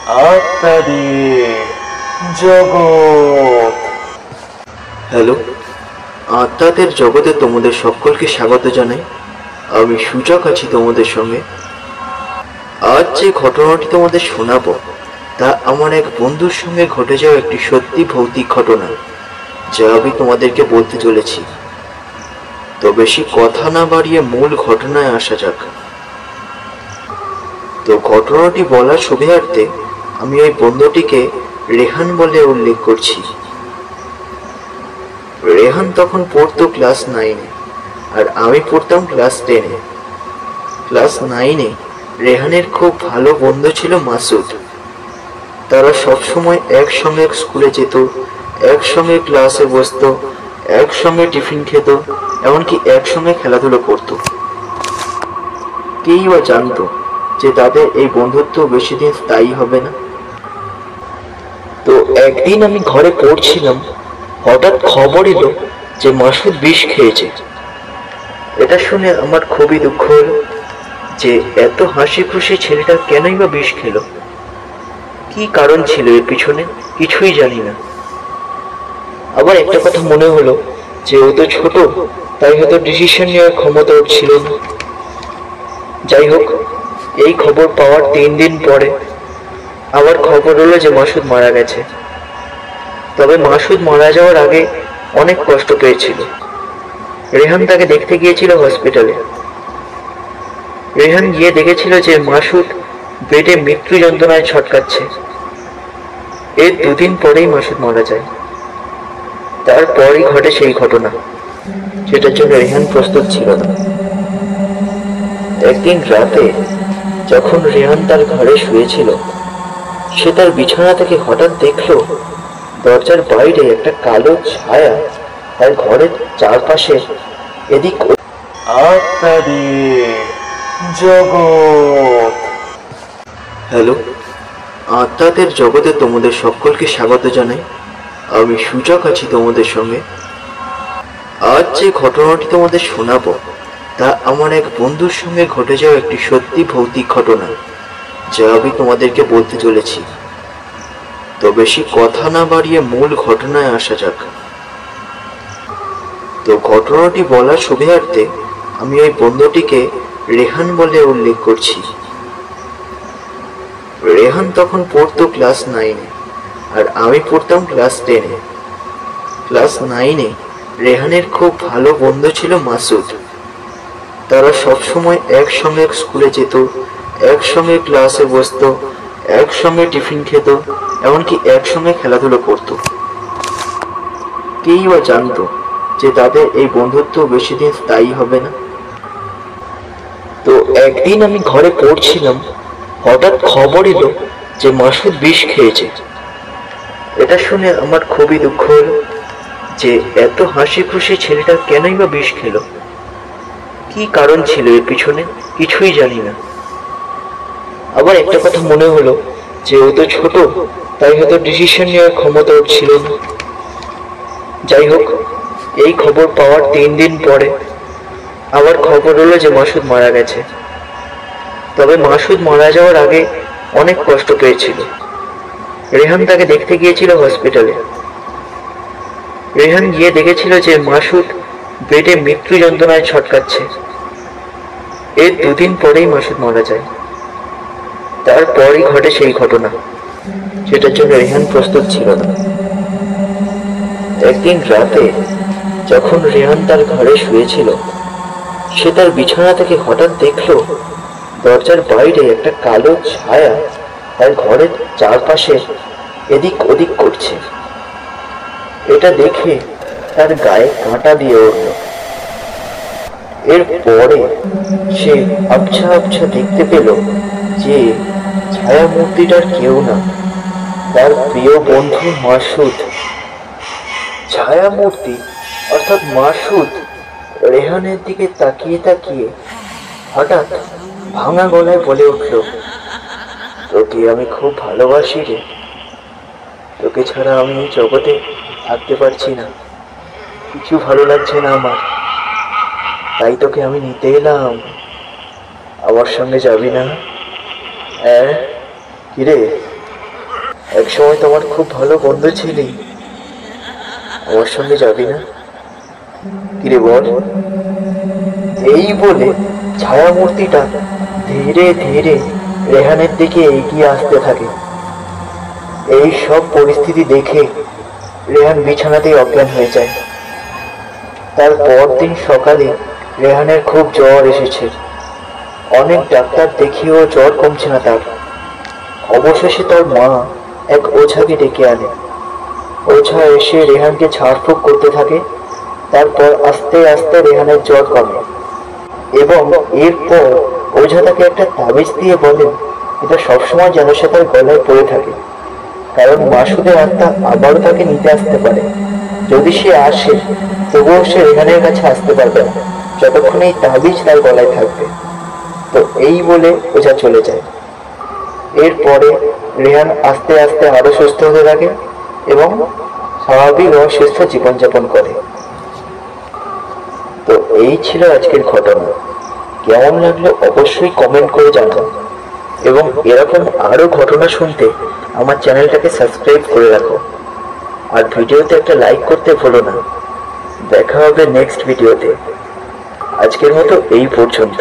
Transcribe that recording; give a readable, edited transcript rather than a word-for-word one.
আত্মাদের জগৎ। হ্যালো, আত্মাদের জগতে তোমাদের সকলকে স্বাগত জানাই। আমি সূচক আছি তোমাদের সঙ্গে। আজ যে ঘটনাটি তোমাদের শোনাবো তা আমার এক বন্ধুর সঙ্গে ঘটে যাওয়া একটি সত্যি ভৌতিক ঘটনা, যা আমি তোমাদেরকে বলতে চলেছি। তো বেশি কথা না বাড়িয়ে মূল ঘটনায় আসা যাক। তো ঘটনাটি বলার সুবিধার্থে আমি ওই বন্ধুটিকে রেহান বলে উল্লেখ করছি। রেহান তখন পড়তো ক্লাস 9-এ আর আমি পড়তাম ক্লাস 10-এ। ক্লাস 9-এ রেহানের খুব ভালো বন্ধু ছিল মাসুদ। তারা সবসময় একসঙ্গে স্কুলে যেত, একসঙ্গে ক্লাসে বসতো, একসঙ্গে টিফিন খেত, এমনকি একসঙ্গে খেলাধুলো করতো। কেই বা জানতো যে তাদের এই বন্ধুত্ব বেশি দিন স্থায়ী হবে না। তো একদিন আমি ঘরে পড়ছিলাম, হঠাৎ খবর এলো যে মাসুদ বিষ খেয়েছে। এটা শুনে আমার খুবই দুঃখ হলো যে এত হাসি খুশি ছেলেটা কেনই বা বিষ খেলো। কি কারণ ছিল এর পিছনে কিছুই জানি না। আবার একটা কথা মনে হলো যে ও তো ছোট, তাই হয়তো ডিসিশন নেওয়ার ক্ষমতা ওর ছিল না। যাই হোক, এই খবর পাওয়ার 3 দিন পরে আবার খবর হলো যে মাসুদ মারা গেছে। তবে মাসুদ মারা যাওয়ার আগে অনেক কষ্ট পেয়েছিল। রেহান তাকে দেখতে গিয়েছিল হসপিটালে। রেহান গিয়ে দেখেছিল যে মাসুদ বেডে মৃত্যু যন্ত্রণায় ছটকাচ্ছে। এর 2 দিন পরেই মাসুদ মারা যায়। তারপরই ঘটে সেই ঘটনা, যেটার জন্য রেহান প্রস্তুত ছিল না। একদিন রাতে যখন রেহান তার ঘরে শুয়েছিল, সে তার বিছানা থেকে হঠাৎ দেখলো দরজার বাইরে একটা কালো ছায়া তার ঘরের চারপাশে এদিক আত্মাদের জগৎ। হ্যালো, আত্মাদের জগতে তোমাদের সকলকে স্বাগত জানাই। আমি সূচক আছি তোমাদের সঙ্গে। আজ যে ঘটনাটি তোমাদের শোনাবো তা আমার এক বন্ধুর সঙ্গে ঘটে যাওয়া একটি সত্যি ভৌতিক ঘটনা, যা আমি তোমাদেরকে বলতে চলেছি। তো বেশি কথা না বাড়িয়ে মূল ঘটনায় আসা যাক। তো ঘটনাটি বলার সুবিধার্থে আমি ওই বন্ধুটিকে রেহান বলে উল্লেখ করছি। রেহান তখন পড়তো ক্লাস 9-এ আর আমি পড়তাম ক্লাস 10-এ। ক্লাস 9-এ রেহানের খুব ভালো বন্ধু ছিল মাসুদ। তারা সবসময় একসঙ্গে স্কুলে যেত, একসঙ্গে ক্লাসে বসতো, একসঙ্গে টিফিন খেত, এমনকি একসঙ্গে খেলাধুলো করতো। কেই বা জানতো যে তাদের এই বন্ধুত্ব বেশি দিন স্থায়ী হবে না। তো একদিন আমি ঘরে পড়ছিলাম, হঠাৎ খবর এলো যে মাসুদ বিষ খেয়েছে। এটা শুনে আমার খুবই দুঃখ হলো যে এত হাসি খুশি ছেলেটা কেনই বা বিষ খেলো। কি কারণ ছিল এর পিছনে কিছুই জানি না। আবার একটা কথা মনে হলো যে ও তো ছোট, তাই হয়তো ডিসিশন নেওয়ার ক্ষমতা ওর ছিল না। যাই হোক, এই খবর পাওয়ার 3 দিন পরে আবার খবর হলো যে মাসুদ মারা গেছে। তবে মাসুদ মারা যাওয়ার আগে অনেক কষ্ট পেয়েছিল। রেহান তাকে দেখতে গিয়েছিল হসপিটালে। রেহান গিয়ে দেখেছিল যে মাসুদ বেডে মৃত্যু যন্ত্রণায় ছটকাচ্ছে। এর 2 দিন পরেই মাসুদ মারা যায়। তারপরই ঘটে সেই ঘটনা, যেটার জন্য রেহান প্রস্তুত ছিল না। একদিন রাতে যখন রেহান তার ঘরে শুয়েছিল, সে তার বিছানা থেকে হঠাৎ দেখলো দরজার বাইরে একটা কালো ছায়া তার ঘরের চারপাশে এদিক ওদিক করছে। এটা দেখে তার গায়ে কাঁটা দিয়ে উঠল। এরপরে সে আবছা আবছা দেখতে পেল যে ছায়া মূর্তিটার কেউ না, তার প্রিয় বন্ধু মাসুদ। ছায়া মূর্তি অর্থাৎ মাসুদ রেহানের দিকে তাকিয়ে তাকিয়ে হঠাৎ ভাঙা গলায় বলে উঠল, তোকে আমি খুব ভালোবাসি রে, তোকে ছাড়া আমি এই জগতে থাকতে পারছি না, কিছু ভালো লাগছে না আমার, তাই তোকে আমি নিতে এলাম। আমার সঙ্গে যাবি না? কিরে, একসময় তোমার খুব ভালো বন্ধু ছিলি, আমার সঙ্গে যাবি না? কিরে বল। এই বলে ছায়ামূর্তিটা ধীরে ধীরে রেহানের দিকে এগিয়ে আসতে থাকে। এই সব পরিস্থিতি দেখে রেহান বিছানাতেই অজ্ঞান হয়ে যায়। তার পরদিন সকালে রেহানের খুব জ্বর এসেছে। অনেক ডাক্তার দেখিয়েও জ্বর কমছে না তার। অবশেষে তার মা এক ওঝাকে ডেকে আনে। ওঝা এসে রেহানকে ঝাড়ফুঁক করতে থাকে। তারপর আস্তে আস্তে রেহানের জ্বর কমে এবং এরপর ওঝা তাকে একটা তাবিজ দিয়ে বলেন এটা সবসময় যেন সে তার গলায় পড়ে থাকে, কারণ মাসুদের আত্মা আবারও তাকে নিতে আসতে পারে। যদি সে আসে তবুও সে রেহানের কাছে আসতে পারবে না যতক্ষণ এই তাবিজ তার গলায় থাকবে। তো এই বলে ওঝা চলে যায়। এরপরে রেহান আস্তে আস্তে আরো সুস্থ হতে থাকে এবং স্বাভাবিক ও সুস্থ জীবনযাপন করে। তো এই ছিল আজকের ঘটনা। কেমন লাগলো অবশ্যই কমেন্ট করে জানাও এবং এরকম আরো ঘটনা শুনতে আমার চ্যানেলটাকে সাবস্ক্রাইব করে রাখো আর ভিডিওতে একটা লাইক করতে ভুলো না। দেখা হবে নেক্সট ভিডিওতে। আজকের মতো এই পর্যন্ত।